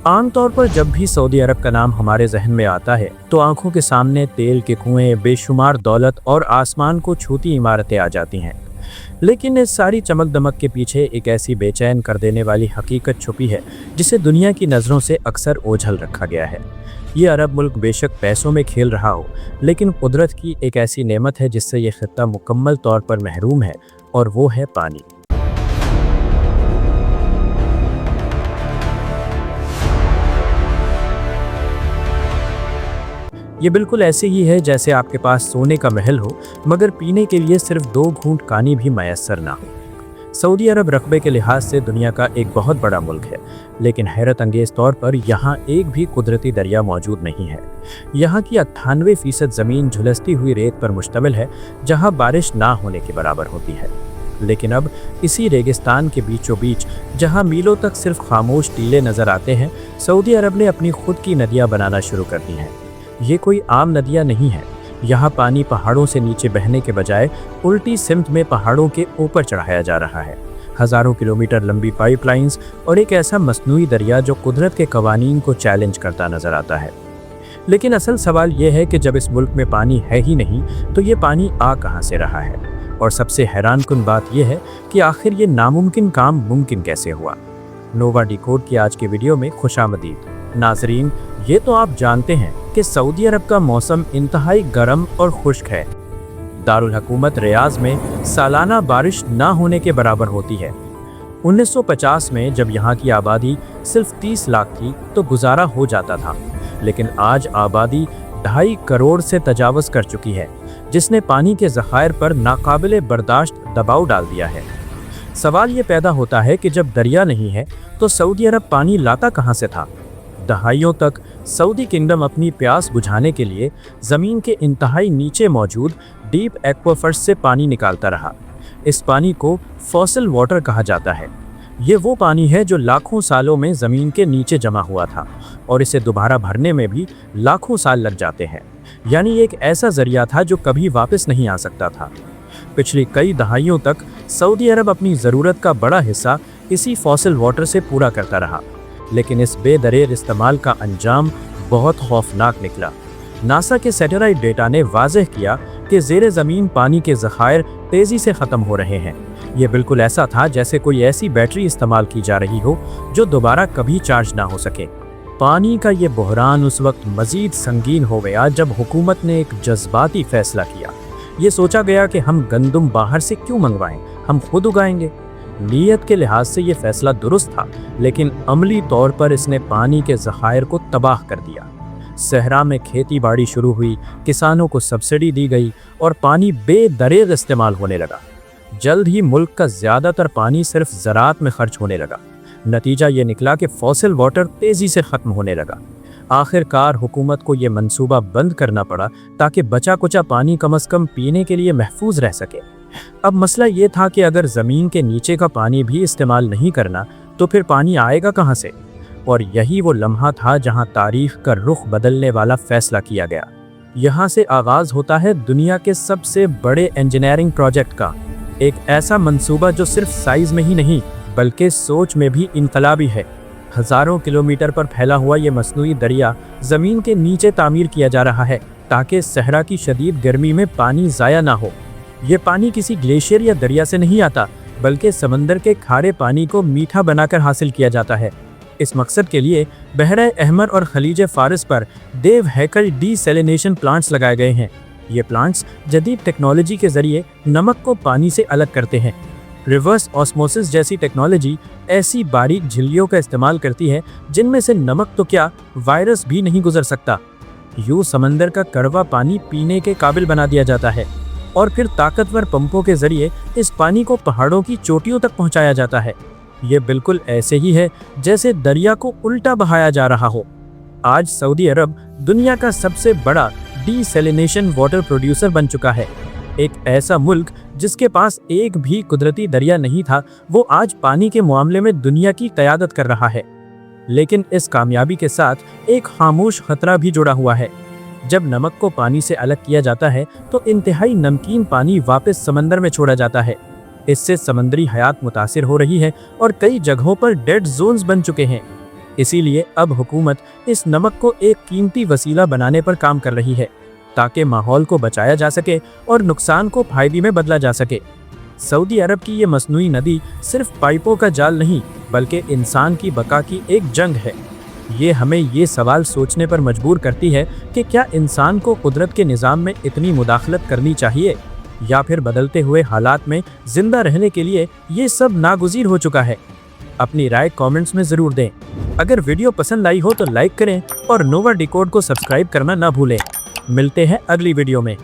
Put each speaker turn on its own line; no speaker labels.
عام طور پر जब भी सऊदी अरब का नाम हमारे जहन में आता है तो आंखों के सामने तेल के कुएं, बेशुमार दौलत और आसमान को छूती इमारतें आ जाती हैं। लेकिन इस सारी चमक दमक के पीछे एक ऐसी बेचैन कर देने वाली हकीकत छुपी है जिसे दुनिया की नज़रों से अक्सर ओझल रखा गया है। ये अरब मुल्क बेशक पैसों में खेल रहा हो, लेकिन कुदरत की एक ऐसी नेमत है जिससे ये खित्ता मुकम्मल तौर पर महरूम है, और वो है पानी। ये बिल्कुल ऐसे ही है जैसे आपके पास सोने का महल हो, मगर पीने के लिए सिर्फ 2 घूंट पानी भी मैसर ना हो। सऊदी अरब रकबे के लिहाज से दुनिया का एक बहुत बड़ा मुल्क है, लेकिन हैरत अंगेज तौर पर यहाँ एक भी कुदरती दरिया मौजूद नहीं है। यहाँ की 98% ज़मीन झुलसती हुई रेत पर मुश्तमिल है, जहाँ बारिश ना होने के बराबर होती है। लेकिन अब इसी रेगिस्तान के बीचों बीच, जहाँ मीलों तक सिर्फ खामोश टीले नज़र आते हैं, सऊदी अरब ने अपनी खुद की नदियाँ बनाना शुरू कर दी हैं। ये कोई आम नदियाँ नहीं है। यहाँ पानी पहाड़ों से नीचे बहने के बजाय उल्टी सिमत में पहाड़ों के ऊपर चढ़ाया जा रहा है। हज़ारों किलोमीटर लंबी पाइपलाइंस और एक ऐसा मसनूई दरिया जो कुदरत के कवानीन को चैलेंज करता नजर आता है। लेकिन असल सवाल ये है कि जब इस मुल्क में पानी है ही नहीं तो ये पानी आ कहाँ से रहा है। और सबसे हैरानकुन बात यह है कि आखिर ये नामुमकिन काम मुमकिन कैसे हुआ। नोवा डिकोड की आज के वीडियो में खुशामदीद। नाजरीन, ये तो आप जानते हैं कि सऊदी अरब का मौसम इंतहाई गर्म और खुश्क है। दारुल हुकूमत रियाज में सालाना बारिश ना होने के बराबर होती है। 1950 में जब यहाँ की आबादी सिर्फ 30 लाख थी तो गुजारा हो जाता था, लेकिन आज आबादी 2.5 करोड़ से तजावज़ कर चुकी है, जिसने पानी के ज़खायर पर नाकाबिले बर्दाश्त दबाव डाल दिया है। सवाल ये पैदा होता है कि जब दरिया नहीं है तो सऊदी अरब पानी लाता कहाँ से था। दहाइयों तक सऊदी किंगडम अपनी प्यास बुझाने के लिए ज़मीन के इंतहाई नीचे मौजूद डीप एक्वाफर्स से पानी निकालता रहा। इस पानी को फॉसिल वाटर कहा जाता है। ये वो पानी है जो लाखों सालों में ज़मीन के नीचे जमा हुआ था, और इसे दोबारा भरने में भी लाखों साल लग जाते हैं। यानी एक ऐसा ज़रिया था जो कभी वापस नहीं आ सकता था। पिछली कई दहाइयों तक सऊदी अरब अपनी ज़रूरत का बड़ा हिस्सा इसी फॉसिल वाटर से पूरा करता रहा, लेकिन इस बेदरेर इस्तेमाल का अंजाम बहुत खौफनाक निकला। नासा के सैटेलाइट डेटा ने वाज़ेह किया कि ज़ेरे ज़मीन पानी के ज़खायर तेज़ी से ख़त्म हो रहे हैं। ये बिल्कुल ऐसा था जैसे कोई ऐसी बैटरी इस्तेमाल की जा रही हो जो दोबारा कभी चार्ज ना हो सके। पानी का ये बहरान उस वक्त मज़ीद संगीन हो गया जब हुकूमत ने एक जज्बाती फ़ैसला किया। ये सोचा गया कि हम गंदम बाहर से क्यों मंगवाएं, हम खुद उगाएंगे। नीयत के लिहाज से ये फैसला दुरुस्त था, लेकिन अमली तौर पर इसने पानी के ज़खायर को तबाह कर दिया। सहरा में खेती बाड़ी शुरू हुई, किसानों को सब्सिडी दी गई और पानी बेदरेर इस्तेमाल होने लगा। जल्द ही मुल्क का ज़्यादातर पानी सिर्फ ज़राअत में खर्च होने लगा। नतीजा ये निकला कि फॉसिल वाटर तेज़ी से ख़त्म होने लगा। आखिरकार हुकूमत को ये मंसूबा बंद करना पड़ा ताकि बचा कुचा पानी कम अज़ कम पीने के लिए महफूज रह सके। अब मसला ये था कि अगर ज़मीन के नीचे का पानी भी इस्तेमाल नहीं करना तो फिर पानी आएगा कहाँ से। और यही वो लम्हा था जहाँ तारीख़ का रुख बदलने वाला फ़ैसला किया गया। यहाँ से आगाज़ होता है दुनिया के सबसे बड़े इंजीनियरिंग प्रोजेक्ट का। एक ऐसा मंसूबा जो सिर्फ साइज़ में ही नहीं बल्कि सोच में भी इनकलाबी है। हज़ारों किलोमीटर पर फैला हुआ ये मसनूई दरिया ज़मीन के नीचे तामीर किया जा रहा है ताकि सहरा की शदीद गर्मी में पानी ज़ाया ना हो। ये पानी किसी ग्लेशियर या दरिया से नहीं आता, बल्कि समंदर के खारे पानी को मीठा बनाकर हासिल किया जाता है। इस मकसद के लिए बहरा अहमर और खलीज फारिस पर देव हैकल डीसैलिनेशन प्लांट्स लगाए गए हैं। ये प्लांट्स जदीद टेक्नोलॉजी के ज़रिए नमक को पानी से अलग करते हैं। रिवर्स ऑस्मोसिस जैसी टेक्नोलॉजी ऐसी बारीक झिल्लियों का इस्तेमाल करती है जिनमें से नमक तो क्या वायरस भी नहीं गुजर सकता। यूँ समंदर का कड़वा पानी पीने के काबिल बना दिया जाता है, और फिर ताकतवर पंपों के ज़रिए इस पानी को पहाड़ों की चोटियों तक पहुंचाया जाता है। ये बिल्कुल ऐसे ही है जैसे दरिया को उल्टा बहाया जा रहा हो। आज सऊदी अरब दुनिया का सबसे बड़ा डीसैलिनेशन वाटर प्रोड्यूसर बन चुका है। एक ऐसा मुल्क जिसके पास एक भी कुदरती दरिया नहीं था, वो आज पानी के मामले में दुनिया की क़यादत कर रहा है। लेकिन इस कामयाबी के साथ एक खामोश खतरा भी जुड़ा हुआ है। जब नमक को पानी से अलग किया जाता है तो इंतहाई नमकीन पानी वापस समंदर में छोड़ा जाता है। इससे समंदरी हयात मुतासिर हो रही है और कई जगहों पर डेड जोन्स बन चुके हैं। इसीलिए अब हुकूमत इस नमक को एक कीमती वसीला बनाने पर काम कर रही है ताकि माहौल को बचाया जा सके और नुकसान को फायदे में बदला जा सके। सऊदी अरब की ये मसनूई नदी सिर्फ पाइपों का जाल नहीं बल्कि इंसान की बका की एक जंग है। ये हमें ये सवाल सोचने पर मजबूर करती है कि क्या इंसान को कुदरत के निज़ाम में इतनी मुदाखलत करनी चाहिए या फिर बदलते हुए हालात में जिंदा रहने के लिए ये सब नागुज़ीर हो चुका है। अपनी राय कमेंट्स में ज़रूर दें। अगर वीडियो पसंद आई हो तो लाइक करें और नोवा डिकोड को सब्सक्राइब करना ना भूलें। मिलते हैं अगली वीडियो में।